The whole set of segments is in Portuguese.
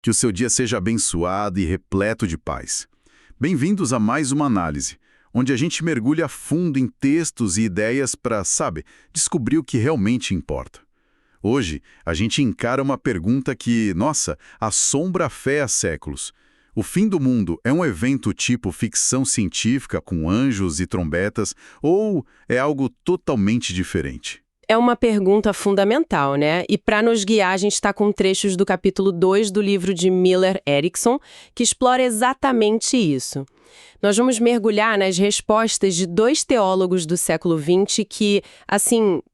Que o seu dia seja abençoado e repleto de paz. Bem-vindos a mais uma análise, onde a gente mergulha a fundo em textos e ideias para, descobrir o que realmente importa. Hoje, a gente encara uma pergunta que, assombra a fé há séculos. O fim do mundo é um evento tipo ficção científica com anjos e trombetas ou é algo totalmente diferente? É uma pergunta fundamental, né? E para nos guiar, a gente está com trechos do capítulo 2 do livro de Miller Erickson, que explora exatamente isso. Nós vamos mergulhar nas respostas de dois teólogos do século XX que,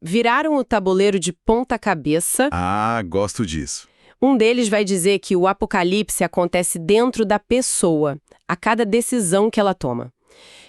viraram o tabuleiro de ponta cabeça. Ah, gosto disso. Um deles vai dizer que o apocalipse acontece dentro da pessoa, a cada decisão que ela toma.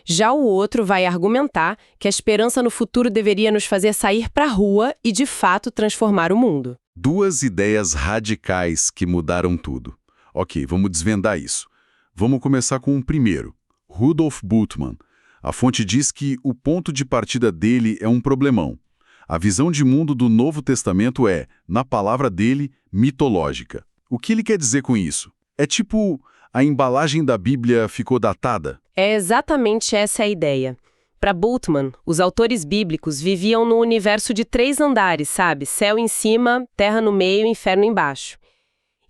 Já o outro vai argumentar que a esperança no futuro deveria nos fazer sair para a rua e, de fato, transformar o mundo. Duas ideias radicais que mudaram tudo. Ok, vamos desvendar isso. Vamos começar com o primeiro, Rudolf Bultmann. A fonte diz que o ponto de partida dele é um problemão. A visão de mundo do Novo Testamento é, na palavra dele, mitológica. O que ele quer dizer com isso? É tipo, a embalagem da Bíblia ficou datada? É exatamente essa a ideia. Para Bultmann, os autores bíblicos viviam no universo de 3 andares, sabe? Céu em cima, terra no meio e inferno embaixo.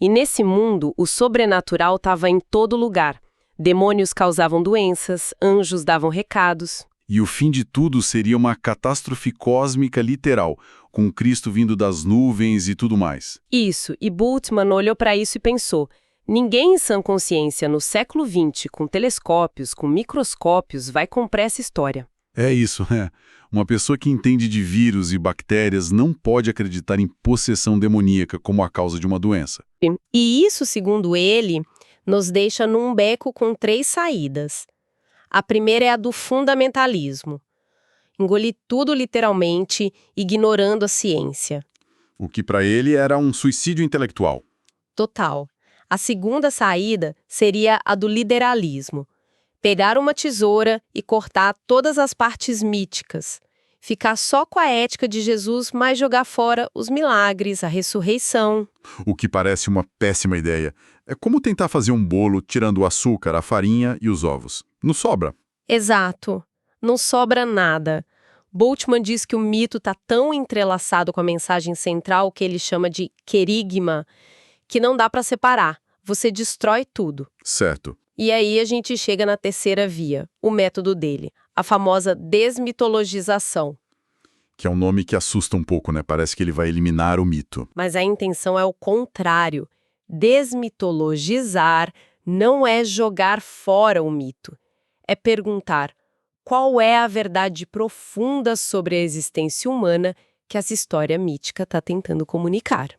E nesse mundo, o sobrenatural estava em todo lugar. Demônios causavam doenças, anjos davam recados. E o fim de tudo seria uma catástrofe cósmica literal, com Cristo vindo das nuvens e tudo mais. Isso, e Bultmann olhou para isso e pensou: ninguém em sã consciência no século XX, com telescópios, com microscópios, vai comprar essa história. É isso, é. Uma pessoa que entende de vírus e bactérias não pode acreditar em possessão demoníaca como a causa de uma doença. E isso, segundo ele, nos deixa num beco com 3 saídas. A primeira é a do fundamentalismo. Engolir tudo literalmente, ignorando a ciência. O que para ele era um suicídio intelectual. Total. A segunda saída seria a do literalismo. Pegar uma tesoura e cortar todas as partes míticas. Ficar só com a ética de Jesus, mas jogar fora os milagres, a ressurreição. O que parece uma péssima ideia. É como tentar fazer um bolo tirando o açúcar, a farinha e os ovos. Não sobra. Exato. Não sobra nada. Bultmann diz que o mito está tão entrelaçado com a mensagem central que ele chama de querigma, que não dá para separar. Você destrói tudo. Certo. E aí a gente chega na terceira via, o método dele, a famosa desmitologização. Que é um nome que assusta um pouco, né? Parece que ele vai eliminar o mito. Mas a intenção é o contrário. Desmitologizar não é jogar fora o mito. É perguntar qual é a verdade profunda sobre a existência humana que essa história mítica está tentando comunicar.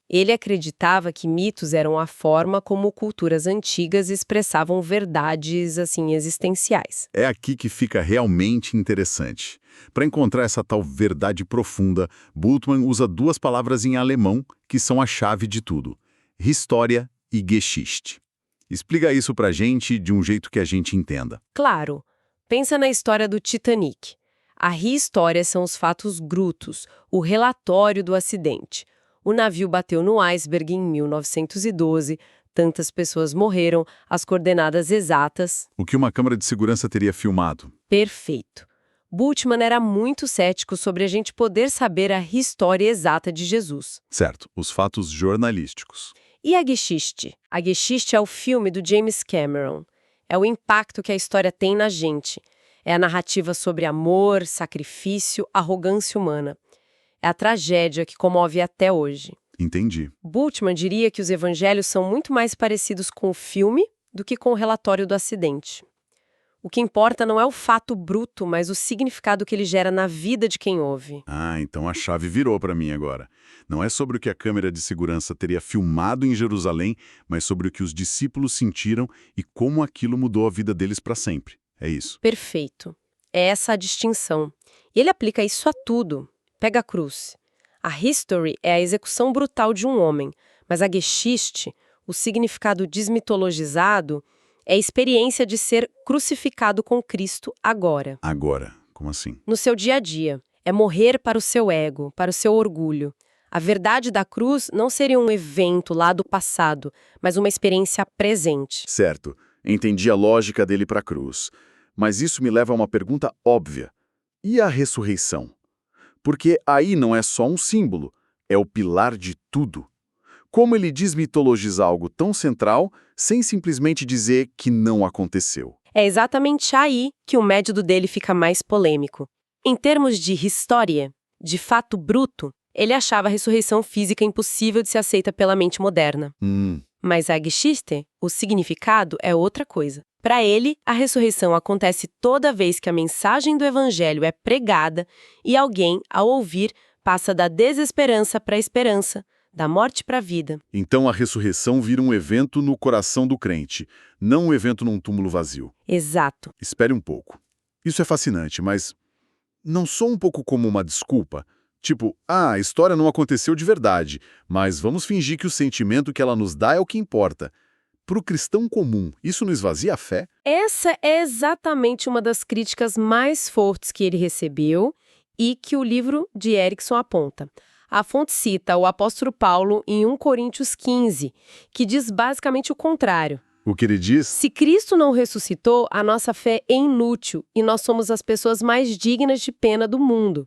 Ele acreditava que mitos eram a forma como culturas antigas expressavam verdades, existenciais. É aqui que fica realmente interessante. Para encontrar essa tal verdade profunda, Bultmann usa 2 palavras em alemão que são a chave de tudo: História e Geschichte. Explica isso pra gente de um jeito que a gente entenda. Claro. Pensa na história do Titanic. A história são os fatos brutos, o relatório do acidente. O navio bateu no iceberg em 1912, tantas pessoas morreram, as coordenadas exatas. O que uma câmera de segurança teria filmado? Perfeito. Bultmann era muito cético sobre a gente poder saber a história exata de Jesus. Certo, os fatos jornalísticos. E a Geschichte? A Geschichte é o filme do James Cameron. É o impacto que a história tem na gente. É a narrativa sobre amor, sacrifício, arrogância humana. É a tragédia que comove até hoje. Entendi. Bultmann diria que os evangelhos são muito mais parecidos com o filme do que com o relatório do acidente. O que importa não é o fato bruto, mas o significado que ele gera na vida de quem ouve. Ah, então a chave virou para mim agora. Não é sobre o que a câmera de segurança teria filmado em Jerusalém, mas sobre o que os discípulos sentiram e como aquilo mudou a vida deles para sempre. É isso. Perfeito. É essa a distinção. E ele aplica isso a tudo. Pega a cruz. A history é a execução brutal de um homem, mas a Geschichte, o significado desmitologizado, é a experiência de ser crucificado com Cristo agora. Agora? Como assim? No seu dia a dia. É morrer para o seu ego, para o seu orgulho. A verdade da cruz não seria um evento lá do passado, mas uma experiência presente. Certo, entendi a lógica dele para a cruz. Mas isso me leva a uma pergunta óbvia. E a ressurreição? Porque aí não é só um símbolo, é o pilar de tudo. Como ele desmitologizar algo tão central sem simplesmente dizer que não aconteceu? É exatamente aí que o método dele fica mais polêmico. Em termos de história, de fato bruto, ele achava a ressurreição física impossível de ser aceita pela mente moderna. Mas a Geschichte, o significado, é outra coisa. Para ele, a ressurreição acontece toda vez que a mensagem do evangelho é pregada e alguém, ao ouvir, passa da desesperança para a esperança, da morte para a vida. Então a ressurreição vira um evento no coração do crente, não um evento num túmulo vazio. Exato. Espere um pouco. Isso é fascinante, mas não soa um pouco como uma desculpa? Tipo, a história não aconteceu de verdade, mas vamos fingir que o sentimento que ela nos dá é o que importa. Para o cristão comum, isso não esvazia a fé? Essa é exatamente uma das críticas mais fortes que ele recebeu e que o livro de Erickson aponta. A fonte cita o apóstolo Paulo em 1 Coríntios 15, que diz basicamente o contrário. O que ele diz? Se Cristo não ressuscitou, a nossa fé é inútil e nós somos as pessoas mais dignas de pena do mundo.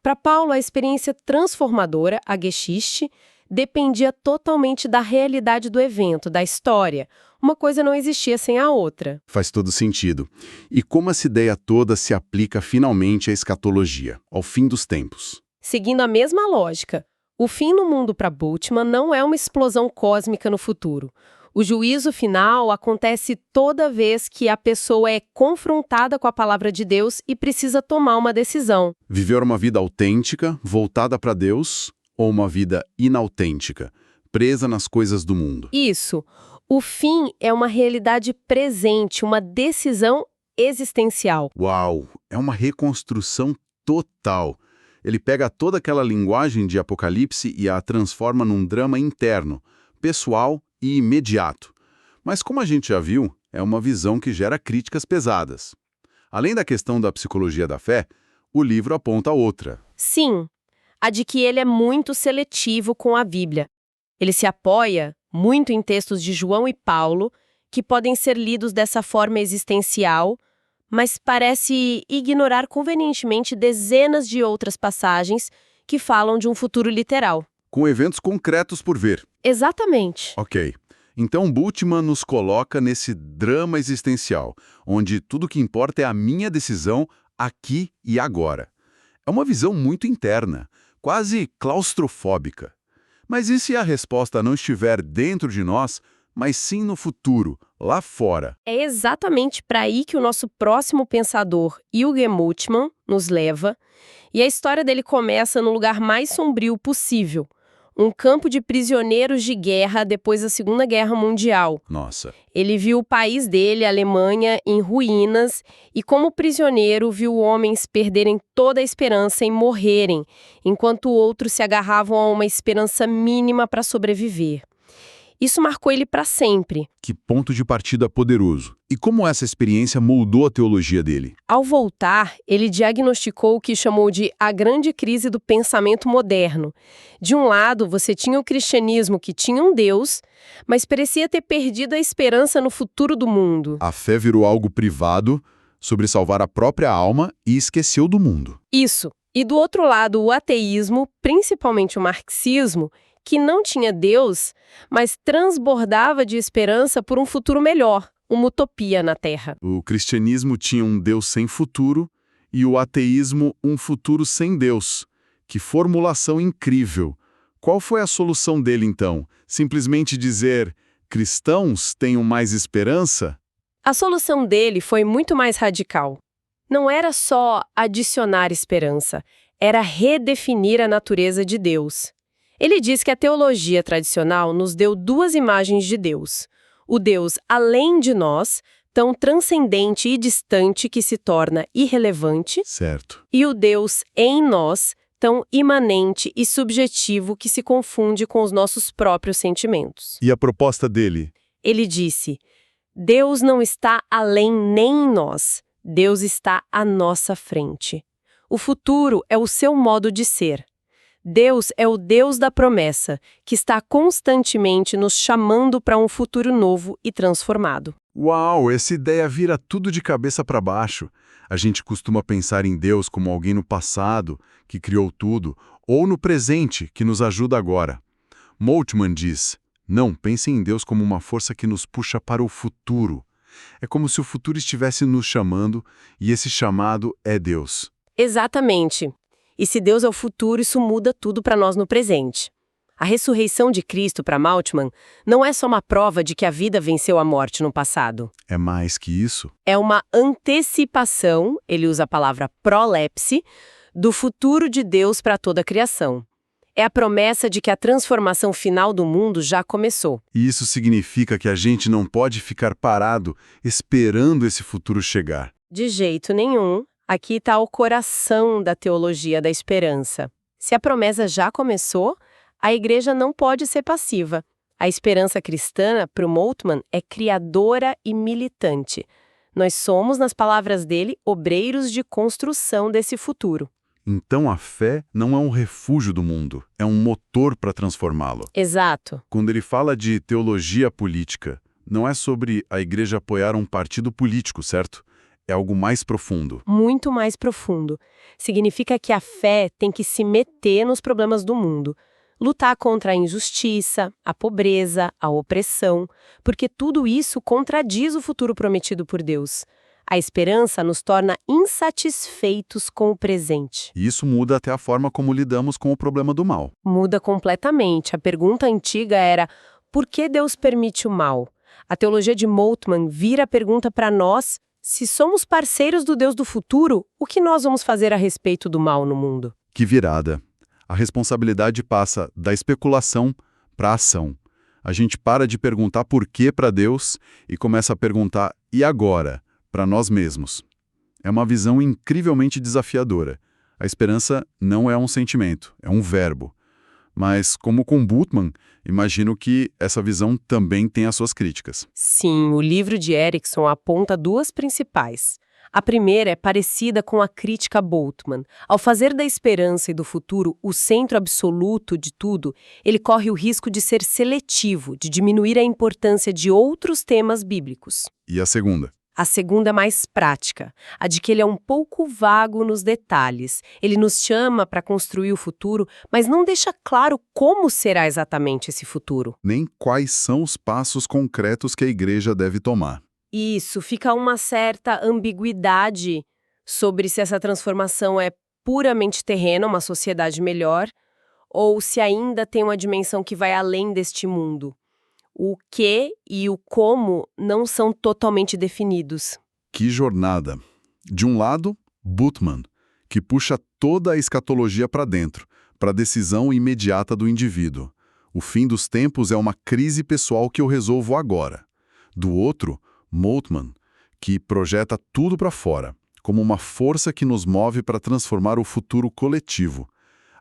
Para Paulo, a experiência transformadora, a Geschichte, dependia totalmente da realidade do evento, da história. Uma coisa não existia sem a outra. Faz todo sentido. E como essa ideia toda se aplica finalmente à escatologia, ao fim dos tempos? Seguindo a mesma lógica, o fim no mundo para Bultmann não é uma explosão cósmica no futuro. O juízo final acontece toda vez que a pessoa é confrontada com a palavra de Deus e precisa tomar uma decisão. Viver uma vida autêntica, voltada para Deus, ou uma vida inautêntica, presa nas coisas do mundo? Isso. O fim é uma realidade presente, uma decisão existencial. Uau! É uma reconstrução total. Ele pega toda aquela linguagem de Apocalipse e a transforma num drama interno, pessoal e imediato. Mas como a gente já viu, é uma visão que gera críticas pesadas. Além da questão da psicologia da fé, o livro aponta outra. Sim, a de que ele é muito seletivo com a Bíblia. Ele se apoia muito em textos de João e Paulo, que podem ser lidos dessa forma existencial, mas parece ignorar convenientemente dezenas de outras passagens que falam de um futuro literal. Com eventos concretos por ver. Exatamente. Ok. Então Bultmann nos coloca nesse drama existencial, onde tudo que importa é a minha decisão aqui e agora. É uma visão muito interna, quase claustrofóbica. Mas e se a resposta não estiver dentro de nós, mas sim no futuro, lá fora? É exatamente para aí que o nosso próximo pensador, Jürgen Moltmann, nos leva, e a história dele começa no lugar mais sombrio possível, um campo de prisioneiros de guerra depois da Segunda Guerra Mundial. Nossa. Ele viu o país dele, a Alemanha, em ruínas e, como prisioneiro, viu homens perderem toda a esperança em morrerem, enquanto outros se agarravam a uma esperança mínima para sobreviver. Isso marcou ele para sempre. Que ponto de partida poderoso. E como essa experiência moldou a teologia dele? Ao voltar, ele diagnosticou o que chamou de a grande crise do pensamento moderno. De um lado, você tinha o cristianismo que tinha um Deus, mas parecia ter perdido a esperança no futuro do mundo. A fé virou algo privado sobre salvar a própria alma e esqueceu do mundo. Isso. E do outro lado, o ateísmo, principalmente o marxismo, que não tinha Deus, mas transbordava de esperança por um futuro melhor, uma utopia na Terra. O cristianismo tinha um Deus sem futuro e o ateísmo um futuro sem Deus. Que formulação incrível! Qual foi a solução dele, então? Simplesmente dizer, cristãos tenham mais esperança? A solução dele foi muito mais radical. Não era só adicionar esperança, era redefinir a natureza de Deus. Ele diz que a teologia tradicional nos deu duas imagens de Deus. O Deus além de nós, tão transcendente e distante que se torna irrelevante. Certo. E o Deus em nós, tão imanente e subjetivo que se confunde com os nossos próprios sentimentos. E a proposta dele? Ele disse, Deus não está além nem em nós, Deus está à nossa frente. O futuro é o seu modo de ser. Deus é o Deus da promessa, que está constantemente nos chamando para um futuro novo e transformado. Uau, essa ideia vira tudo de cabeça para baixo. A gente costuma pensar em Deus como alguém no passado, que criou tudo, ou no presente, que nos ajuda agora. Moltmann diz: não, pensem em Deus como uma força que nos puxa para o futuro. É como se o futuro estivesse nos chamando, e esse chamado é Deus. Exatamente. E se Deus é o futuro, isso muda tudo para nós no presente. A ressurreição de Cristo para Moltmann não é só uma prova de que a vida venceu a morte no passado. É mais que isso? É uma antecipação, ele usa a palavra prolepse, do futuro de Deus para toda a criação. É a promessa de que a transformação final do mundo já começou. E isso significa que a gente não pode ficar parado esperando esse futuro chegar. De jeito nenhum. Aqui está o coração da teologia da esperança. Se a promessa já começou, a igreja não pode ser passiva. A esperança cristã, para o Moltmann, é criadora e militante. Nós somos, nas palavras dele, obreiros de construção desse futuro. Então a fé não é um refúgio do mundo, é um motor para transformá-lo. Exato. Quando ele fala de teologia política, não é sobre a igreja apoiar um partido político, certo? É algo mais profundo. Muito mais profundo. Significa que a fé tem que se meter nos problemas do mundo. Lutar contra a injustiça, a pobreza, a opressão, porque tudo isso contradiz o futuro prometido por Deus. A esperança nos torna insatisfeitos com o presente. E isso muda até a forma como lidamos com o problema do mal. Muda completamente. A pergunta antiga era: por que Deus permite o mal? A teologia de Moltmann vira a pergunta para nós: se somos parceiros do Deus do futuro, o que nós vamos fazer a respeito do mal no mundo? Que virada! A responsabilidade passa da especulação para a ação. A gente para de perguntar por quê para Deus e começa a perguntar e agora, para nós mesmos. É uma visão incrivelmente desafiadora. A esperança não é um sentimento, é um verbo. Mas, como com Bultmann, imagino que essa visão também tem as suas críticas. Sim, o livro de Erickson aponta duas principais. A primeira é parecida com a crítica a Bultmann. Ao fazer da esperança e do futuro o centro absoluto de tudo, ele corre o risco de ser seletivo, de diminuir a importância de outros temas bíblicos. E a segunda? A segunda é mais prática, a de que ele é um pouco vago nos detalhes. Ele nos chama para construir o futuro, mas não deixa claro como será exatamente esse futuro. Nem quais são os passos concretos que a igreja deve tomar. Isso, fica uma certa ambiguidade sobre se essa transformação é puramente terrena, uma sociedade melhor, ou se ainda tem uma dimensão que vai além deste mundo. O que e o como não são totalmente definidos. Que jornada! De um lado, Bultmann, que puxa toda a escatologia para dentro, para a decisão imediata do indivíduo. O fim dos tempos é uma crise pessoal que eu resolvo agora. Do outro, Moltmann, que projeta tudo para fora, como uma força que nos move para transformar o futuro coletivo.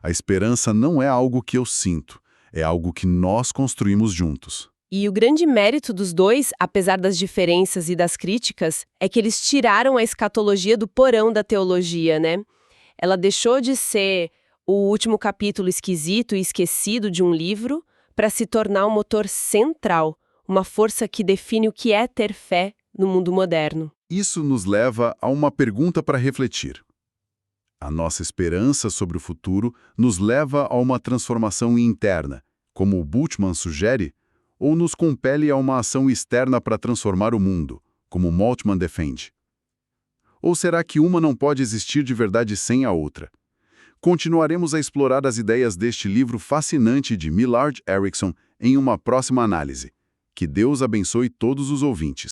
A esperança não é algo que eu sinto, é algo que nós construímos juntos. E o grande mérito dos dois, apesar das diferenças e das críticas, é que eles tiraram a escatologia do porão da teologia, né? Ela deixou de ser o último capítulo esquisito e esquecido de um livro para se tornar um motor central, uma força que define o que é ter fé no mundo moderno. Isso nos leva a uma pergunta para refletir. A nossa esperança sobre o futuro nos leva a uma transformação interna, como o Bultmann sugere, ou nos compele a uma ação externa para transformar o mundo, como Moltmann defende? Ou será que uma não pode existir de verdade sem a outra? Continuaremos a explorar as ideias deste livro fascinante de Millard Erickson em uma próxima análise. Que Deus abençoe todos os ouvintes.